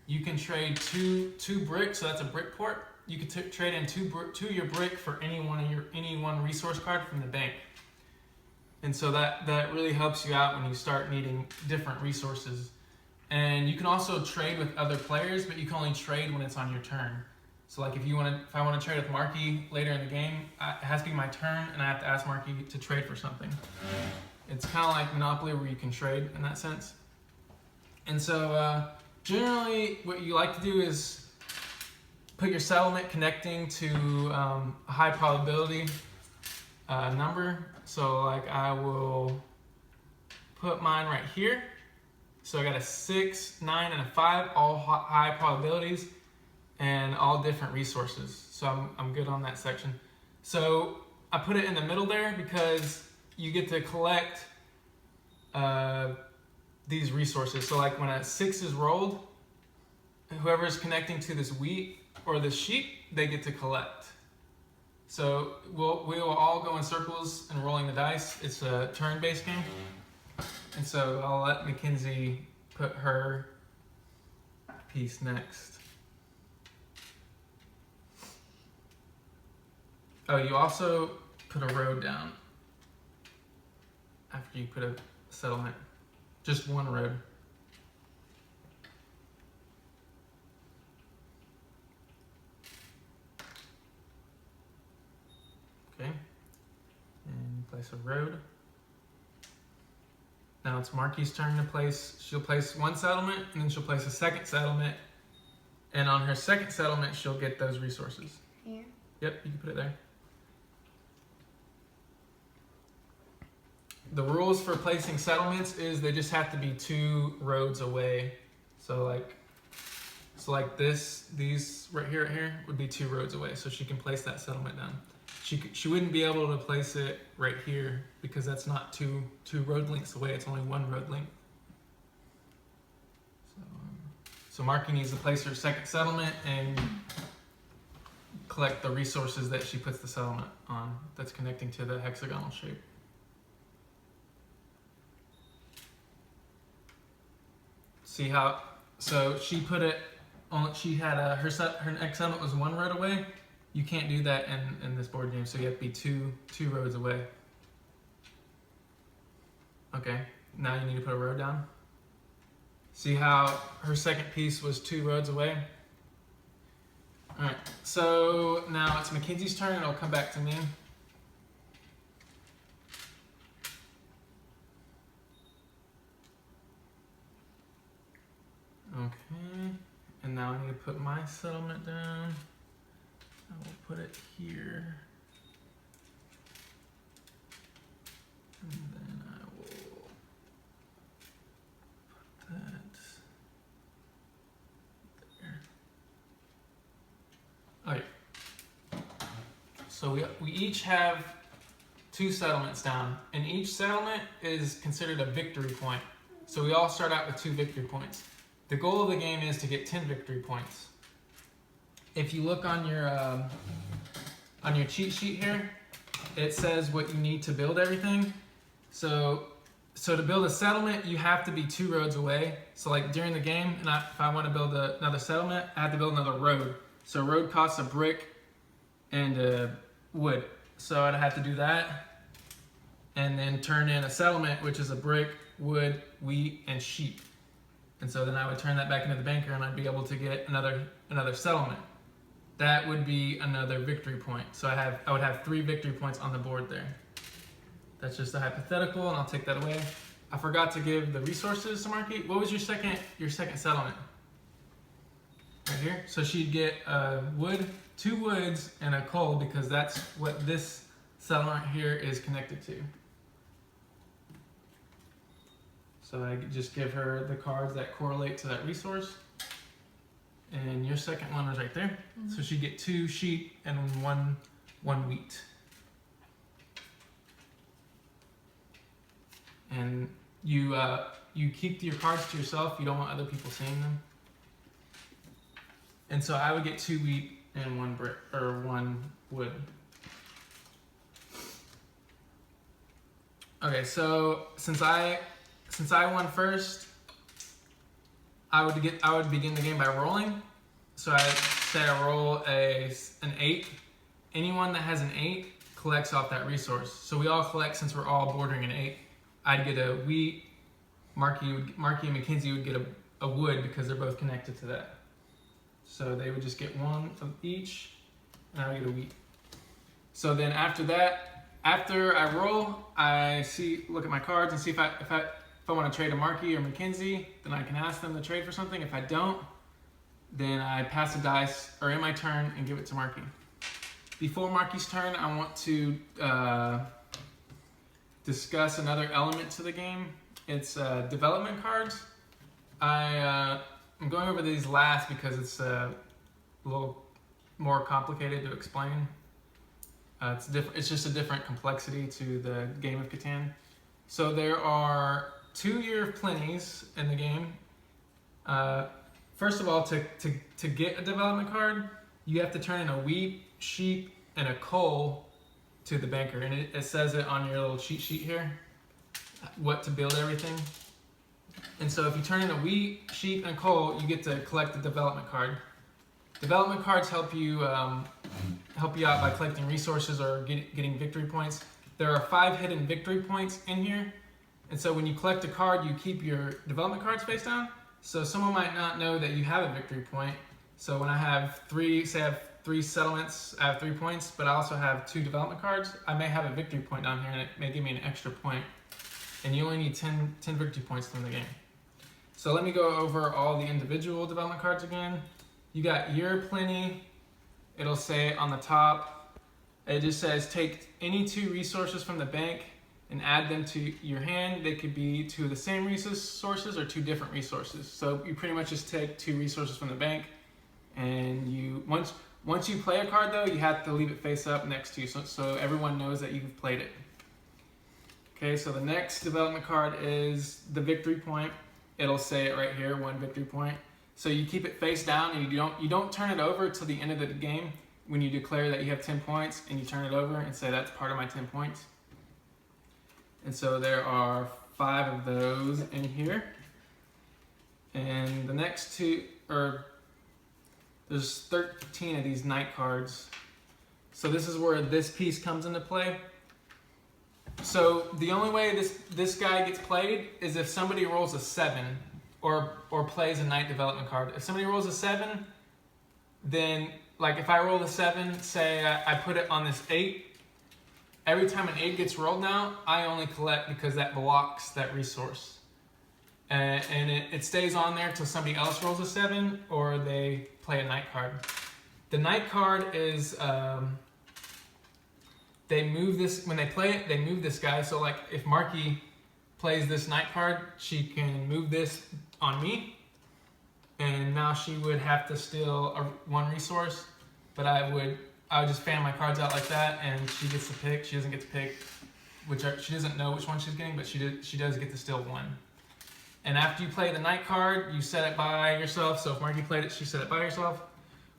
you can trade two bricks, so that's a brick port. You could trade in two your brick for any one resource card from the bank. And so that really helps you out when you start needing different resources. And you can also trade with other players, but you can only trade when it's on your turn. So like if I want to trade with Marky later in the game, it has to be my turn, and I have to ask Marky to trade for something. It's kind of like Monopoly where you can trade in that sense. And so generally what you like to do is put your settlement connecting to a high probability number. So like I will put mine right here. So I got a 6, 9, and a 5, all high probabilities and all different resources. So I'm good on that section. So I put it in the middle there because you get to collect these resources. So like when a 6 is rolled, whoever's connecting to this wheat or this sheep, they get to collect. So we will all go in circles and rolling the dice. It's a turn-based game. And so I'll let Mackenzie put her piece next. Oh, you also put a road down after you put a settlement. Just one road. Okay. And place a road. Now it's Marky's turn to place. She'll place one settlement, and then she'll place a second settlement. And on her second settlement, she'll get those resources. Here? Yep, you can put it there. The rules for placing settlements is they just have to be 2 roads away. So like these right here would be 2 roads away. So she can place that settlement down. She wouldn't be able to place it right here because that's not two road lengths away. It's only 1 road length. So Marky needs to place her second settlement and collect the resources that she puts the settlement on that's connecting to the hexagonal shape. See how? So she put it on. She had her next settlement was 1 road away. You can't do that in this board game, so you have to be two roads away. Okay, now you need to put a road down. See how her second piece was 2 roads away? All right, so now it's Mackenzie's turn, and it'll come back to me. Okay, and now I need to put my settlement down. I will put it here. And then I will put that there. Okay. So we each have 2 settlements down, and each settlement is considered a victory point. So we all start out with 2 victory points. The goal of the game is to get 10 victory points. If you look on your cheat sheet here, it says what you need to build everything. So to build a settlement, you have to be 2 roads away. So like during the game, and if I want to build another settlement, I have to build another road. So a road costs a brick and wood. So I'd have to do that, and then turn in a settlement, which is a brick, wood, wheat, and sheep. And so then I would turn that back into the banker, and I'd be able to get another settlement. That would be another victory point. So I would have 3 victory points on the board there. That's just a hypothetical, and I'll take that away. I forgot to give the resources to Marky. What was your second settlement? Right here. So she'd get wood, 2 woods, and a coal, because that's what this settlement here is connected to. So I just give her the cards that correlate to that resource. And your second one was right there. Mm-hmm. So she'd get 2 sheep and one wheat. And you keep your cards to yourself. You don't want other people seeing them. And so I would get 2 wheat and 1 brick or 1 wood. Okay, so since I won first, I would begin the game by rolling. So I say I roll an 8. Anyone that has an 8 collects off that resource. So we all collect since we're all bordering an 8. I'd get a wheat. Marky and Mackenzie would get a wood because they're both connected to that. So they would just get one of each, and I would get a wheat. So then after that, after I roll, I look at my cards and see if I want to trade a Marky or Mackenzie, then I can ask them to trade for something. If I don't, then I pass a dice, or in my turn, and give it to Marky. Before Marky's turn, I want to discuss another element to the game. It's development cards. I'm going over these last because it's a little more complicated to explain. It's just a different complexity to the game of Catan. So there are 2-year plenties in the game. First of all, to get a development card, you have to turn in a wheat, sheep, and a coal to the banker. And it says it on your little cheat sheet here, what to build everything. And so if you turn in a wheat, sheep, and coal, you get to collect the development card. Development cards help you out by collecting resources or getting victory points. There are 5 hidden victory points in here. And so when you collect a card, you keep your development cards face down. So someone might not know that you have a victory point. So when I have 3 settlements, I have 3 points, but I also have 2 development cards, I may have a victory point down here and it may give me an extra point. And you only need 10 victory points from the game. So let me go over all the individual development cards again. You got Year Plenty. It'll say on the top, it just says take any 2 resources from the bank and add them to your hand. They could be 2 of the same resources or 2 different resources. So you pretty much just take 2 resources from the bank, and once you play a card though, you have to leave it face up next to you so everyone knows that you've played it. Okay, so the next development card is the victory point. It'll say it right here, 1 victory point. So you keep it face down and you don't turn it over till the end of the game when you declare that you have 10 points, and you turn it over and say that's part of my 10 points. And so there are 5 of those in here. And the next 2 there's 13 of these night cards. So this is where this piece comes into play. So the only way this guy gets played is if somebody rolls a 7 or plays a night development card. If somebody rolls a 7, then like if I roll a 7, say I put it on this 8, every time an 8 gets rolled now, I only collect because that blocks that resource. And it stays on there till somebody else rolls a 7 or they play a night card. The night card is, they move this, when they play it, they move this guy. So like if Marky plays this night card, she can move this on me. And now she would have to steal 1 resource, but I would just fan my cards out like that, and she gets to pick. She doesn't get to pick, she doesn't know which one she's getting, but she does get to steal 1. And after you play the night card, you set it by yourself. So if Marky played it, she set it by herself.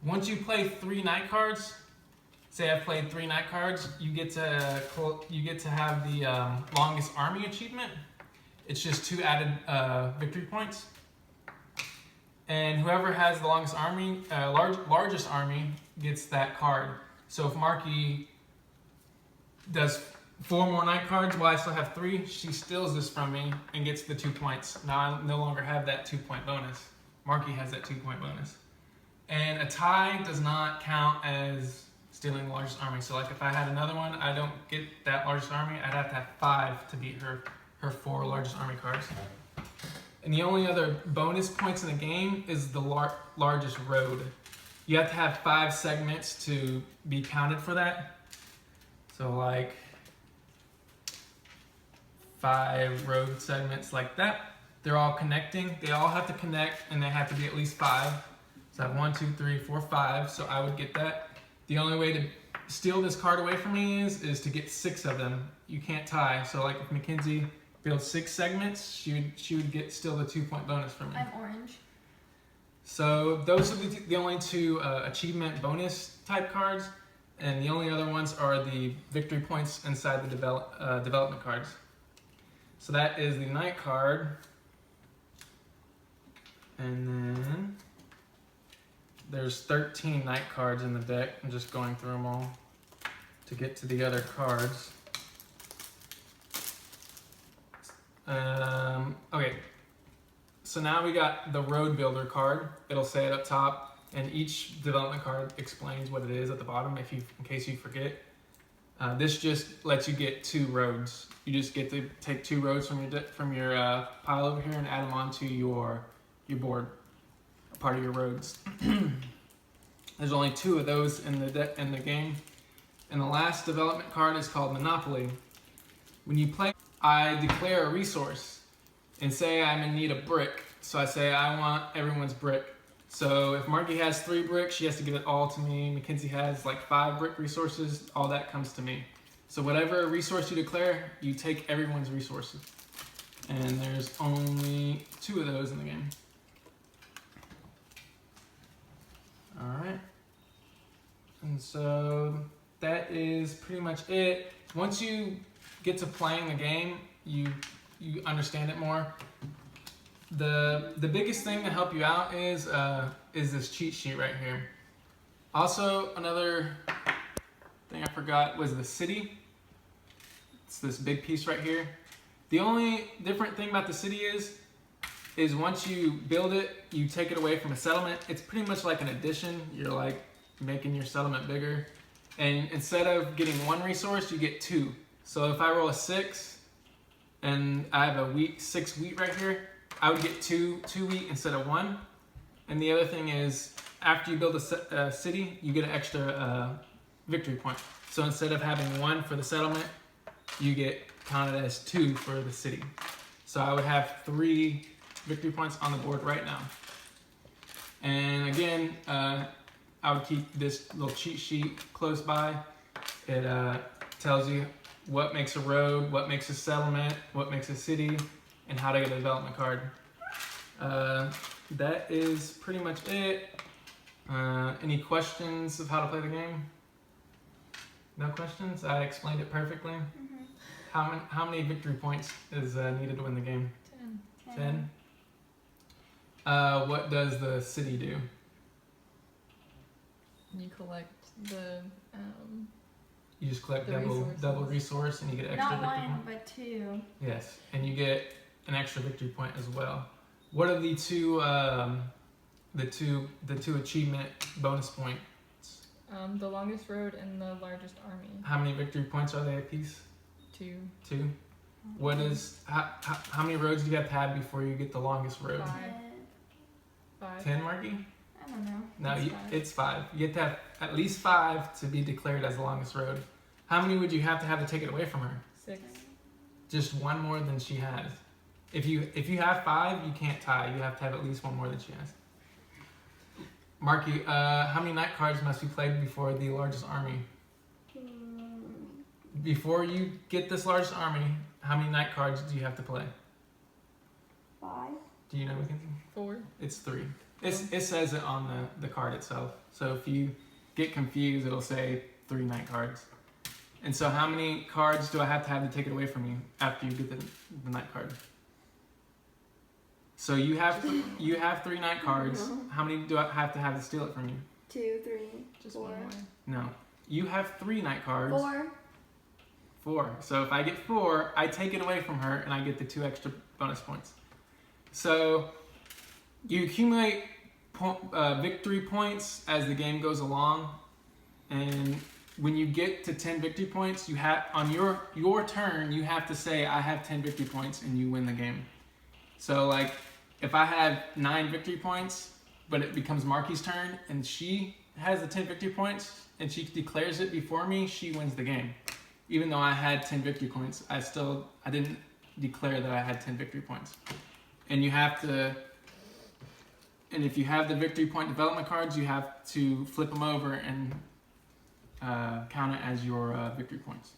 Once you play 3 night cards, say I've played 3 night cards, you get to have the longest army achievement. It's just 2 added victory points. And whoever has the longest army, largest army, gets that card. So if Marky does 4 more night cards while I still have 3, she steals this from me and gets the 2 points. Now I no longer have that 2-point bonus. Marky has that 2-point bonus. And a tie does not count as stealing the largest army. So like if I had another one, I don't get that largest army. I'd have to have 5 to beat her 4 largest army cards. And the only other bonus points in the game is the largest road. You have to have 5 segments to be counted for that. So like 5 road segments like that. They're all connecting. They all have to connect, and they have to be at least 5. So I have 1, 2, 3, 4, 5. So I would get that. The only way to steal this card away from me is to get 6 of them. You can't tie. So like if Mackenzie builds 6 segments, she would get still the 2-point bonus from me. I have orange. So those are the only 2 achievement bonus type cards, and the only other ones are the victory points inside the development cards. So that is the night card. And then there's 13 night cards in the deck. I'm just going through them all to get to the other cards. Okay, so now we got the Road Builder card. It'll say it up top, and each development card explains what it is at the bottom in case you forget. This just lets you get 2 roads. You just get to take 2 roads from your pile over here and add them onto your board, part of your roads. There's only 2 of those in the game. And the last development card is called Monopoly. When you play, I declare a resource and say I'm in need of brick. So I say I want everyone's brick. So if Marky has 3 bricks, she has to give it all to me. Mackenzie has like 5 brick resources, all that comes to me. So whatever resource you declare, you take everyone's resources. And there's only 2 of those in the game. Alright. And so that is pretty much it. Once you get to playing the game, you understand it more. The biggest thing to help you out is this cheat sheet right here. Also, another thing I forgot was the city. It's this big piece right here. The only different thing about the city is once you build it, you take it away from a settlement. It's pretty much like an addition. You're like making your settlement bigger. And instead of getting 1 resource, you get 2. So if I roll a 6 and I have a 6 wheat right here, I would get 2 wheat instead of 1. And the other thing is, after you build a city, you get an extra victory point. So instead of having 1 for the settlement, you get counted as 2 for the city. So I would have 3 victory points on the board right now. And again, I would keep this little cheat sheet close by. It tells you what makes a road, what makes a settlement, what makes a city, and how to get a development card. That is pretty much it. Any questions of how to play the game? No questions? I explained it perfectly. Mm-hmm. How many victory points is needed to win the game? 10. What does the city do? You collect the You just collect double resource and you get extra Not victory 1, point. but 2. Yes, and you get an extra victory point as well. What are the two achievement bonus points? the longest road and the largest army. How many victory points are they a piece? 2. 2. What is how many roads do you have to have before you get the longest road? 5. 10, Marky? I don't know. No, it's 5. You have to have at least 5 to be declared as the longest road. How many would you have to take it away from her? 6. Just 1 more than she has. If you have 5, you can't tie. You have to have at least 1 more than she has. Marky, how many night cards must be played before the largest army? Before you get this largest army, how many night cards do you have to play? 5. Do you know, Mackenzie? 4. It's 3. It says it on the card itself. So if you get confused, it'll say 3 night cards. And so how many cards do I have to take it away from you after you get the night card? So you have 3 night cards. How many do I have to steal it from you? 2, 3, Just 4. 1 more. No. You have 3 night cards. 4. 4. So if I get 4, I take it away from her and I get the 2 extra bonus points. So you accumulate victory points as the game goes along, and when you get to 10 victory points, you have on your turn you have to say I have 10 victory points and you win the game. So like if I have 9 victory points, but it becomes Marky's turn and she has the 10 victory points and she declares it before me, she wins the game. Even though I had 10 victory points, I didn't declare that I had 10 victory points. And you have to, and if you have the victory point development cards, you have to flip them over and count it as your victory points.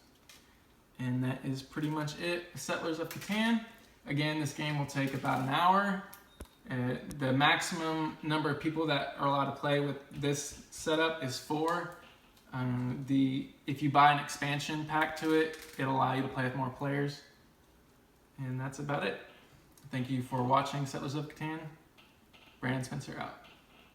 And that is pretty much it. Settlers of Catan. Again, this game will take about an hour. The maximum number of people that are allowed to play with this setup is 4. If you buy an expansion pack to it, it'll allow you to play with more players. And that's about it. Thank you for watching Settlers of Catan. Brandon Spencer out.